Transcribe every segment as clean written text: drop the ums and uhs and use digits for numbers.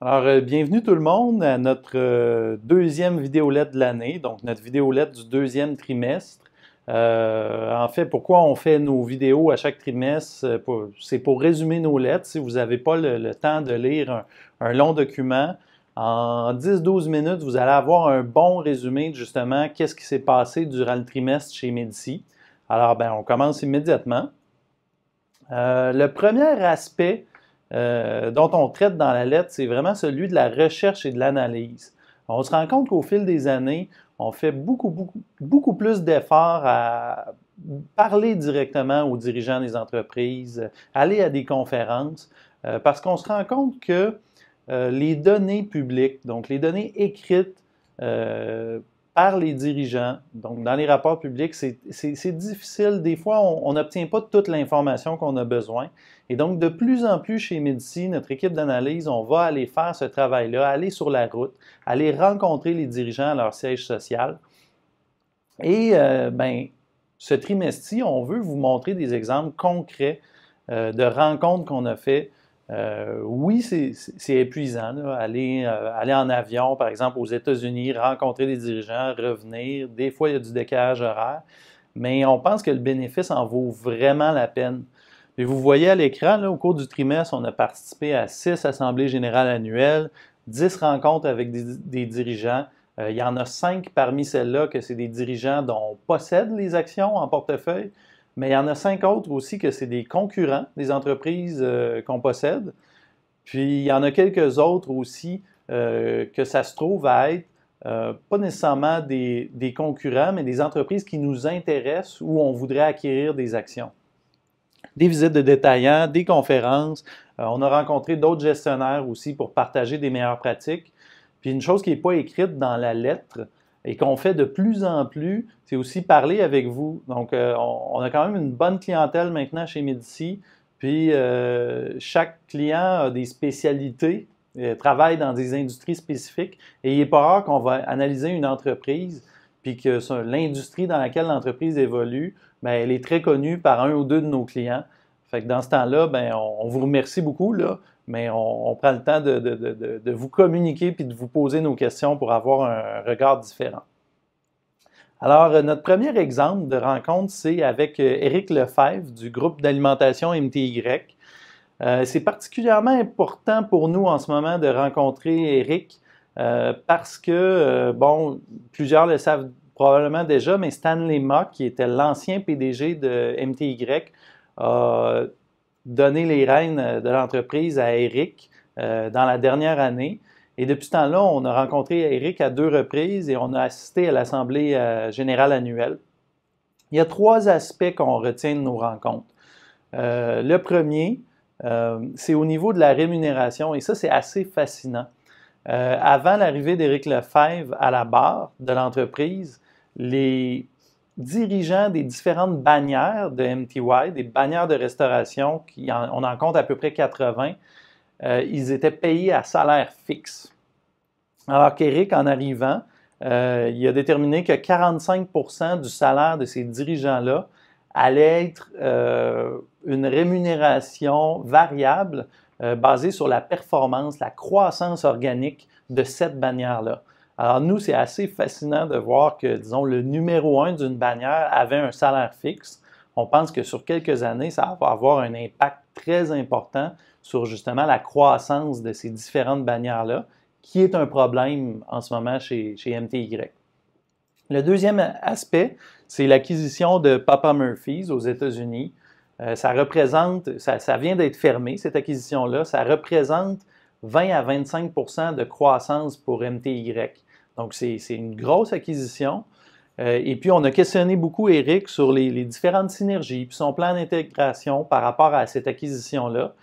Bienvenue tout le monde à notre deuxième vidéolette de l'année, donc notre vidéolette du deuxième trimestre. En fait, pourquoi on fait nos vidéos à chaque trimestre? C'est pour résumer nos lettres. Si vous n'avez pas le temps de lire un long document, en 10-12 minutes, vous allez avoir un bon résumé de justement qu'est-ce qui s'est passé durant le trimestre chez Medici. On commence immédiatement. Le premier aspect dont on traite dans la lettre, c'est vraiment celui de la recherche et de l'analyse. On se rend compte qu'au fil des années, on fait beaucoup plus d'efforts à parler directement aux dirigeants des entreprises, aller à des conférences, parce qu'on se rend compte que les données publiques, donc les données écrites par les dirigeants, donc dans les rapports publics, c'est difficile. Des fois, on n'obtient pas toute l'information qu'on a besoin. Et donc, de plus en plus chez Medici, notre équipe d'analyse, on va aller faire ce travail-là, aller sur la route, aller rencontrer les dirigeants à leur siège social. Et ce trimestre-ci, on veut vous montrer des exemples concrets de rencontres qu'on a fait. Oui, c'est épuisant, là, aller en avion, par exemple, aux États-Unis, rencontrer des dirigeants, revenir. Des fois, il y a du décalage horaire, mais on pense que le bénéfice en vaut vraiment la peine. Et vous voyez à l'écran, au cours du trimestre, on a participé à 6 assemblées générales annuelles, 10 rencontres avec des dirigeants. Il y en a 5 parmi celles-là que c'est des dirigeants dont on possède les actions en portefeuille, mais il y en a 5 autres aussi que c'est des concurrents des entreprises qu'on possède. Puis il y en a quelques autres aussi que ça se trouve à être pas nécessairement des concurrents, mais des entreprises qui nous intéressent ou on voudrait acquérir des actions. Des visites de détaillants, des conférences. On a rencontré d'autres gestionnaires aussi pour partager des meilleures pratiques. Puis une chose qui n'est pas écrite dans la lettre et qu'on fait de plus en plus, c'est aussi parler avec vous. Donc, on a quand même une bonne clientèle maintenant chez Medici. Puis, chaque client a des spécialités, travaille dans des industries spécifiques. Et il n'est pas rare qu'on va analyser une entreprise, puis que l'industrie dans laquelle l'entreprise évolue, bien, elle est très connue par un ou deux de nos clients. Fait que dans ce temps-là, bien, on vous remercie beaucoup, là, mais on prend le temps de vous communiquer puis de vous poser nos questions pour avoir un regard différent. Alors, notre premier exemple de rencontre, c'est avec Éric Lefebvre du groupe d'alimentation MTY. C'est particulièrement important pour nous en ce moment de rencontrer Éric parce que, bon, plusieurs le savent probablement déjà, mais Stanley Mock, qui était l'ancien PDG de MTY, a donné les rênes de l'entreprise à Éric dans la dernière année. Et depuis ce temps-là, on a rencontré Éric à 2 reprises et on a assisté à l'Assemblée générale annuelle. Il y a 3 aspects qu'on retient de nos rencontres. Le premier, c'est au niveau de la rémunération, et ça, c'est assez fascinant. Avant l'arrivée d'Éric Lefebvre à la barre de l'entreprise, les dirigeants des différentes bannières de MTY, des bannières de restauration, on en compte à peu près 80, ils étaient payés à salaire fixe. Alors qu'Éric, en arrivant, il a déterminé que 45% du salaire de ces dirigeants-là allait être une rémunération variable basée sur la performance, la croissance organique de cette bannière-là. Alors nous, c'est assez fascinant de voir que, disons, le numéro 1 d'une bannière avait un salaire fixe. On pense que sur quelques années, ça va avoir un impact très important sur justement la croissance de ces différentes bannières-là, qui est un problème en ce moment chez MTY. Le deuxième aspect, c'est l'acquisition de Papa Murphy's aux États-Unis. Ça vient d'être fermé, cette acquisition-là. Ça représente 20 à 25% de croissance pour MTY. Donc, c'est une grosse acquisition. Et puis, on a questionné beaucoup Éric sur les différentes synergies, puis son plan d'intégration par rapport à cette acquisition-là.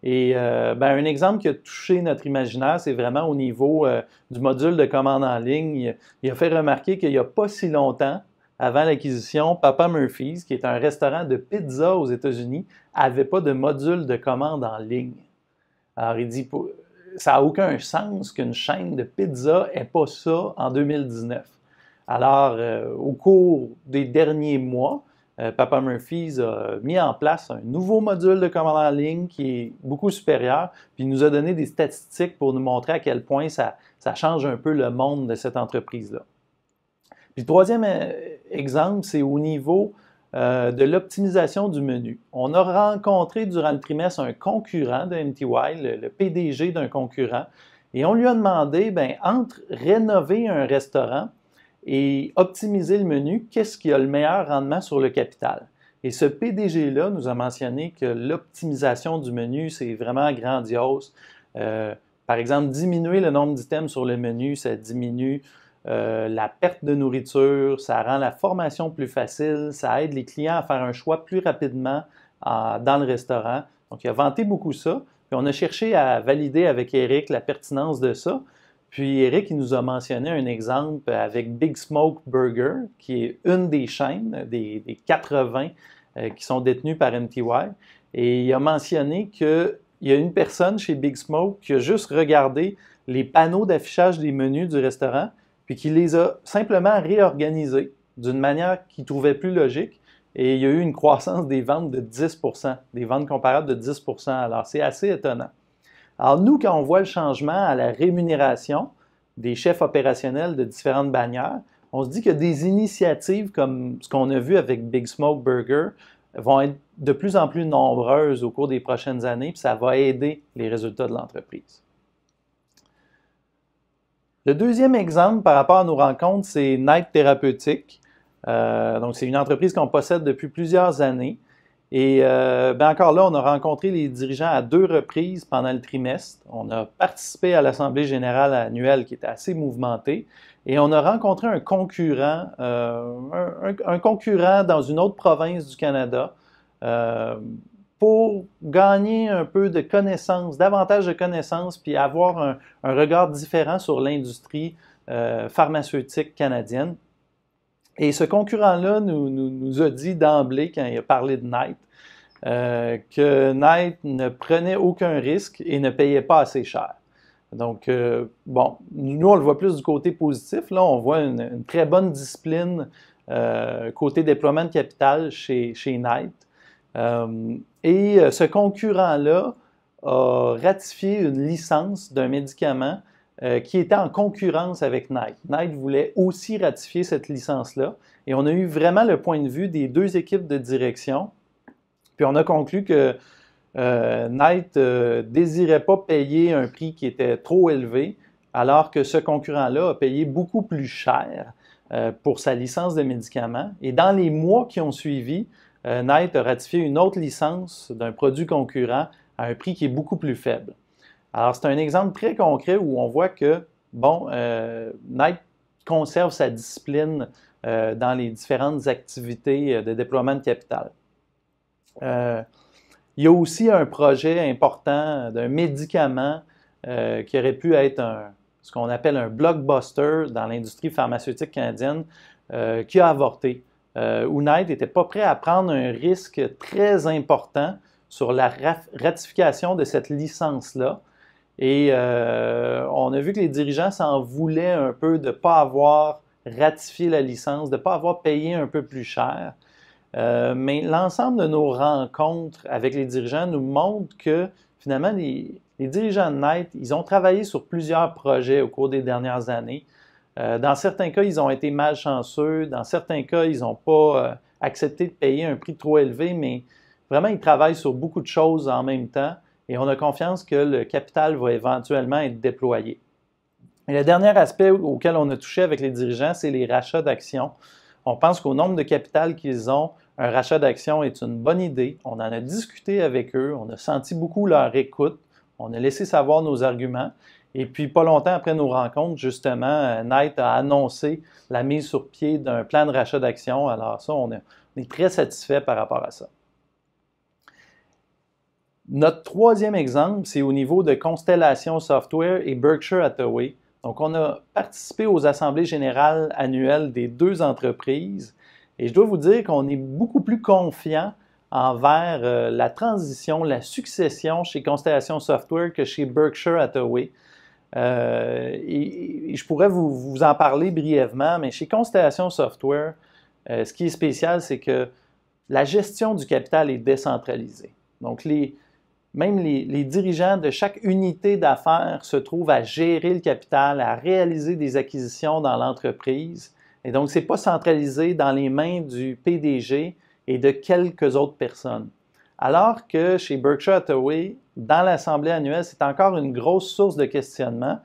Et un exemple qui a touché notre imaginaire, c'est vraiment au niveau du module de commande en ligne. Il a fait remarquer qu'il n'y a pas si longtemps, avant l'acquisition, Papa Murphy's, qui est un restaurant de pizza aux États-Unis, n'avait pas de module de commande en ligne. Alors, il dit, ça n'a aucun sens qu'une chaîne de pizza n'ait pas ça en 2019. Alors, au cours des derniers mois, Papa Murphy's a mis en place un nouveau module de commande en ligne qui est beaucoup supérieur, puis il nous a donné des statistiques pour nous montrer à quel point ça change un peu le monde de cette entreprise-là. Puis le troisième exemple, c'est au niveau de l'optimisation du menu. On a rencontré durant le trimestre un concurrent de MTY, le PDG d'un concurrent, et on lui a demandé, bien, entre rénover un restaurant et optimiser le menu, qu'est-ce qui a le meilleur rendement sur le capital? Et ce PDG-là nous a mentionné que l'optimisation du menu, c'est vraiment grandiose. Par exemple, diminuer le nombre d'items sur le menu, ça diminue la perte de nourriture, ça rend la formation plus facile, ça aide les clients à faire un choix plus rapidement dans le restaurant. Donc, il a vanté beaucoup ça. Puis on a cherché à valider avec Eric la pertinence de ça. Puis Eric, il nous a mentionné un exemple avec Big Smoke Burger, qui est une des chaînes, des 80 qui sont détenues par MTY. Et il a mentionné qu'il y a une personne chez Big Smoke qui a juste regardé les panneaux d'affichage des menus du restaurant, puis qui les a simplement réorganisés d'une manière qu'il trouvait plus logique. Et il y a eu une croissance des ventes de 10%, des ventes comparables de 10%. Alors, c'est assez étonnant. Alors, nous, quand on voit le changement à la rémunération des chefs opérationnels de différentes bannières, on se dit que des initiatives comme ce qu'on a vu avec Big Smoke Burger vont être de plus en plus nombreuses au cours des prochaines années, puis ça va aider les résultats de l'entreprise. Le deuxième exemple par rapport à nos rencontres, c'est Knight Thérapeutique. Donc, c'est une entreprise qu'on possède depuis plusieurs années. Et encore là, on a rencontré les dirigeants à 2 reprises pendant le trimestre. On a participé à l'Assemblée générale annuelle qui était assez mouvementée. Et on a rencontré un concurrent dans une autre province du Canada pour gagner un peu de connaissances, davantage de connaissances, puis avoir un regard différent sur l'industrie pharmaceutique canadienne. Et ce concurrent-là nous a dit d'emblée, quand il a parlé de Knight, que Knight ne prenait aucun risque et ne payait pas assez cher. Donc, bon, nous, on le voit plus du côté positif. Là, on voit une très bonne discipline côté déploiement de capital chez Knight. Et ce concurrent-là a ratifié une licence d'un médicament qui était en concurrence avec Knight. Knight voulait aussi ratifier cette licence-là. Et on a eu vraiment le point de vue des 2 équipes de direction. Puis on a conclu que Knight désirait pas payer un prix qui était trop élevé, alors que ce concurrent-là a payé beaucoup plus cher pour sa licence de médicament. Et dans les mois qui ont suivi, Knight a ratifié une autre licence d'un produit concurrent à un prix qui est beaucoup plus faible. Alors, c'est un exemple très concret où on voit que, bon, Knight conserve sa discipline dans les différentes activités de déploiement de capital. Il y a aussi un projet important d'un médicament qui aurait pu être ce qu'on appelle un blockbuster dans l'industrie pharmaceutique canadienne qui a avorté. Où Knight n'était pas prêt à prendre un risque très important sur la ratification de cette licence-là. Et on a vu que les dirigeants s'en voulaient un peu de ne pas avoir ratifié la licence, de ne pas avoir payé un peu plus cher. Mais l'ensemble de nos rencontres avec les dirigeants nous montre que finalement, les dirigeants de Knight, ils ont travaillé sur plusieurs projets au cours des dernières années. Dans certains cas, ils ont été malchanceux. Dans certains cas, ils n'ont pas accepté de payer un prix trop élevé, mais vraiment, ils travaillent sur beaucoup de choses en même temps et on a confiance que le capital va éventuellement être déployé. Et le dernier aspect auquel on a touché avec les dirigeants, c'est les rachats d'actions. On pense qu'au nombre de capital qu'ils ont, un rachat d'actions est une bonne idée. On en a discuté avec eux, on a senti beaucoup leur écoute, on a laissé savoir nos arguments. Et puis, pas longtemps après nos rencontres, justement, Knight a annoncé la mise sur pied d'un plan de rachat d'actions. Alors ça, on est très satisfait par rapport à ça. Notre troisième exemple, c'est au niveau de Constellation Software et Berkshire Hathaway. Donc, on a participé aux assemblées générales annuelles des 2 entreprises et je dois vous dire qu'on est beaucoup plus confiant envers la transition, la succession chez Constellation Software que chez Berkshire Hathaway. Et je pourrais vous en parler brièvement, mais chez Constellation Software, ce qui est spécial, c'est que la gestion du capital est décentralisée. Donc, même les dirigeants de chaque unité d'affaires se trouvent à gérer le capital, à réaliser des acquisitions dans l'entreprise. Et donc, ce n'est pas centralisé dans les mains du PDG et de quelques autres personnes. Alors que chez Berkshire Hathaway, dans l'assemblée annuelle, c'est encore une grosse source de questionnement.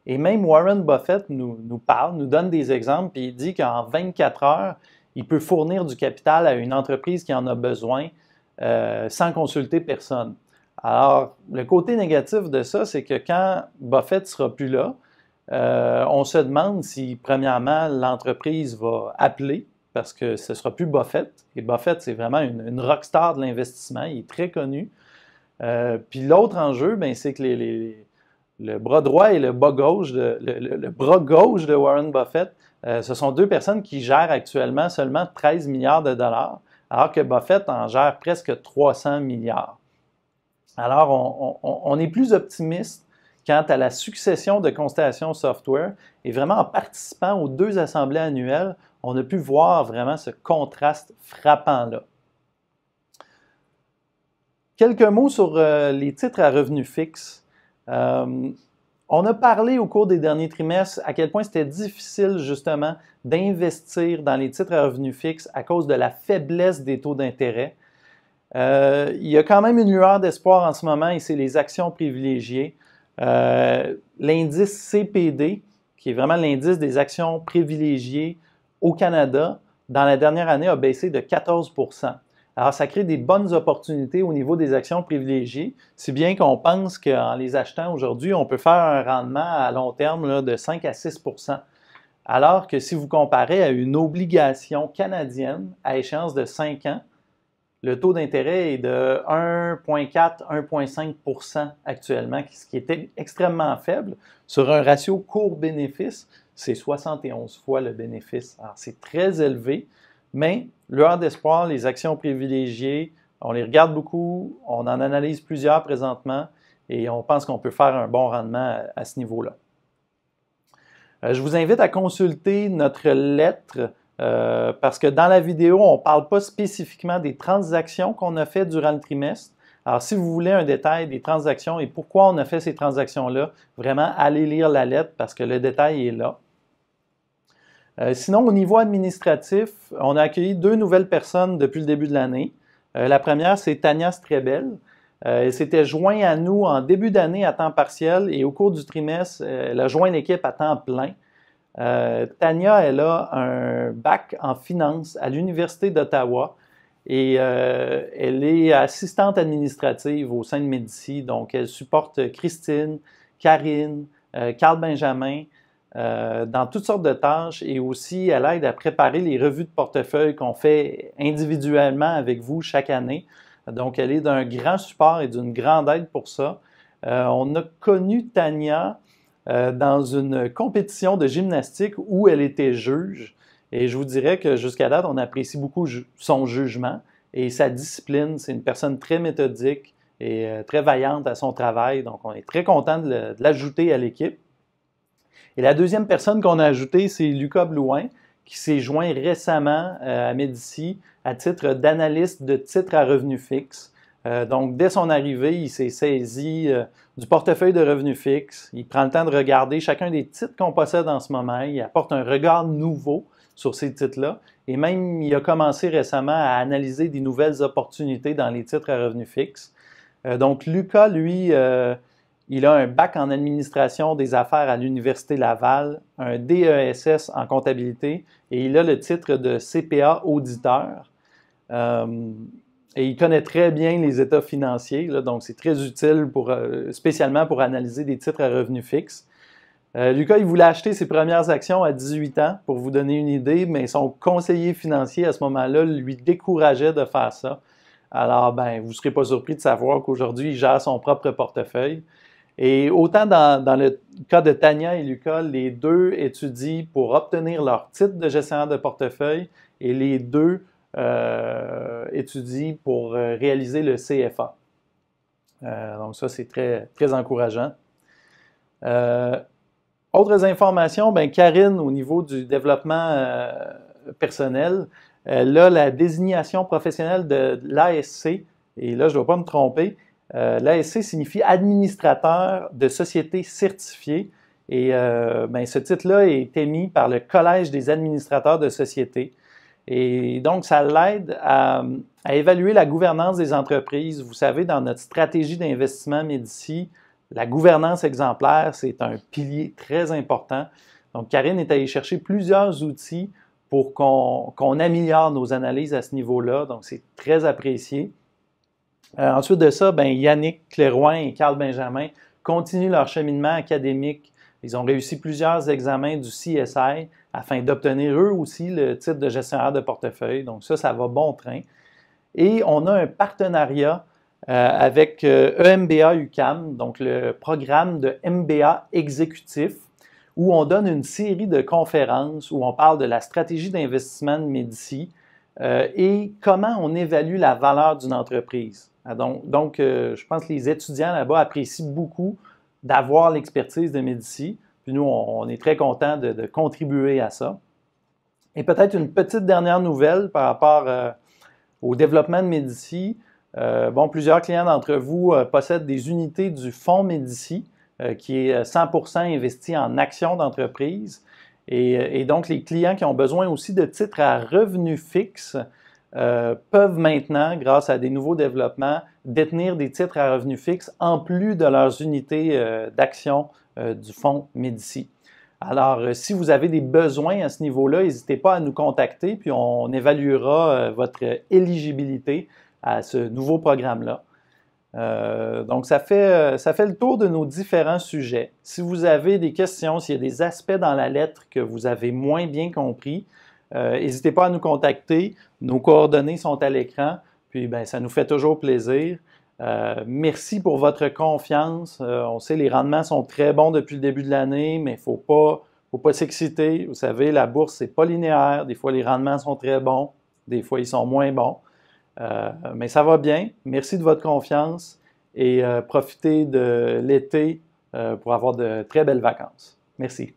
Et même Warren Buffett nous parle, nous donne des exemples, puis il dit qu'en 24 heures, il peut fournir du capital à une entreprise qui en a besoin sans consulter personne. Alors, le côté négatif de ça, c'est que quand Buffett ne sera plus là, on se demande si, premièrement, l'entreprise va appeler, parce que ce ne sera plus Buffett. Et Buffett, c'est vraiment une rockstar de l'investissement. Il est très connu. Puis l'autre enjeu, c'est que le bras droit et le bras gauche de Warren Buffett, ce sont deux personnes qui gèrent actuellement seulement 13 milliards de dollars, alors que Buffett en gère presque 300 milliards. Alors, on est plus optimiste quant à la succession de Constellation Software et vraiment en participant aux 2 assemblées annuelles, on a pu voir vraiment ce contraste frappant-là. Quelques mots sur les titres à revenus fixes. On a parlé au cours des derniers trimestres à quel point c'était difficile justement d'investir dans les titres à revenus fixes à cause de la faiblesse des taux d'intérêt. Il y a quand même une lueur d'espoir en ce moment et c'est les actions privilégiées. L'indice CPD, qui est vraiment l'indice des actions privilégiées au Canada, dans la dernière année a baissé de 14%. Alors, ça crée des bonnes opportunités au niveau des actions privilégiées, si bien qu'on pense qu'en les achetant aujourd'hui, on peut faire un rendement à long terme là, de 5 à 6%. Alors que si vous comparez à une obligation canadienne à échéance de 5 ans, le taux d'intérêt est de 1,4-1,5% actuellement, ce qui est extrêmement faible. Sur un ratio court-bénéfice, c'est 71 fois le bénéfice. Alors, c'est très élevé, mais lueur d'espoir, les actions privilégiées, on les regarde beaucoup, on en analyse plusieurs présentement et on pense qu'on peut faire un bon rendement à ce niveau-là. Je vous invite à consulter notre lettre parce que dans la vidéo, on ne parle pas spécifiquement des transactions qu'on a faites durant le trimestre. Alors, si vous voulez un détail des transactions et pourquoi on a fait ces transactions-là, vraiment, allez lire la lettre parce que le détail est là. Sinon, au niveau administratif, on a accueilli 2 nouvelles personnes depuis le début de l'année. La première, c'est Tania Strebel. Elle s'était jointe à nous en début d'année à temps partiel et au cours du trimestre, elle a joint l'équipe à temps plein. Tania, elle a un bac en finance à l'Université d'Ottawa et elle est assistante administrative au sein de Médici. Donc, elle supporte Christine, Karine, Carl Benjamin, dans toutes sortes de tâches et aussi elle aide à préparer les revues de portefeuille qu'on fait individuellement avec vous chaque année. Donc, elle est d'un grand support et d'une grande aide pour ça. On a connu Tania dans une compétition de gymnastique où elle était juge et je vous dirais que jusqu'à date, on apprécie beaucoup son jugement et sa discipline. C'est une personne très méthodique et très vaillante à son travail. Donc, on est très content de l'ajouter à l'équipe. Et la deuxième personne qu'on a ajoutée, c'est Lucas Blouin, qui s'est joint récemment à Médici à titre d'analyste de titres à revenus fixes. Donc, dès son arrivée, il s'est saisi du portefeuille de revenus fixes. Il prend le temps de regarder chacun des titres qu'on possède en ce moment. Il apporte un regard nouveau sur ces titres-là. Et même, il a commencé récemment à analyser des nouvelles opportunités dans les titres à revenus fixes. Donc, Lucas, lui, il a un bac en administration des affaires à l'Université Laval, un DESS en comptabilité et il a le titre de CPA auditeur. Et il connaît très bien les états financiers, là, donc c'est très utile spécialement pour analyser des titres à revenus fixes. Lucas, il voulait acheter ses premières actions à 18 ans, pour vous donner une idée, mais son conseiller financier à ce moment-là lui décourageait de faire ça. Alors, vous ne serez pas surpris de savoir qu'aujourd'hui, il gère son propre portefeuille. Et autant dans le cas de Tania et Lucas, les deux étudient pour obtenir leur titre de gestionnaire de portefeuille et les deux étudient pour réaliser le CFA. Donc ça, c'est très, très encourageant. Autres informations, Karine, au niveau du développement personnel, Elle a la désignation professionnelle de l'ASC, et là, je ne dois pas me tromper. L'ASC signifie administrateur de société certifiée, et ce titre-là est émis par le Collège des administrateurs de société. Et donc, ça l'aide à évaluer la gouvernance des entreprises. Vous savez, dans notre stratégie d'investissement Médici, la gouvernance exemplaire, c'est un pilier très important. Donc, Karine est allée chercher plusieurs outils pour qu'on améliore nos analyses à ce niveau-là. Donc, c'est très apprécié. Ensuite de ça, Yannick Clairoin et Carl Benjamin continuent leur cheminement académique. Ils ont réussi plusieurs examens du CSI afin d'obtenir eux aussi le titre de gestionnaire de portefeuille. Donc ça va bon train. Et on a un partenariat avec EMBA UQAM, donc le programme de MBA exécutif, où on donne une série de conférences où on parle de la stratégie d'investissement de Médici et comment on évalue la valeur d'une entreprise. Donc, je pense que les étudiants là-bas apprécient beaucoup d'avoir l'expertise de Médici. Puis nous, on est très contents de contribuer à ça. Et peut-être une petite dernière nouvelle par rapport au développement de Médici. Plusieurs clients d'entre vous possèdent des unités du fonds Médici qui est 100% investi en actions d'entreprise. Et donc, les clients qui ont besoin aussi de titres à revenus fixes peuvent maintenant, grâce à des nouveaux développements, détenir des titres à revenus fixes en plus de leurs unités d'action du fonds Médici. Alors, si vous avez des besoins à ce niveau-là, n'hésitez pas à nous contacter, puis on évaluera votre éligibilité à ce nouveau programme-là. Donc, ça fait le tour de nos différents sujets. Si vous avez des questions, s'il y a des aspects dans la lettre que vous avez moins bien compris, n'hésitez pas à nous contacter. Nos coordonnées sont à l'écran, puis ça nous fait toujours plaisir. Merci pour votre confiance. On sait que les rendements sont très bons depuis le début de l'année, mais il ne faut pas s'exciter. Vous savez, la bourse, c'est pas linéaire. Des fois, les rendements sont très bons, des fois, ils sont moins bons. Mais ça va bien. Merci de votre confiance et profitez de l'été pour avoir de très belles vacances. Merci.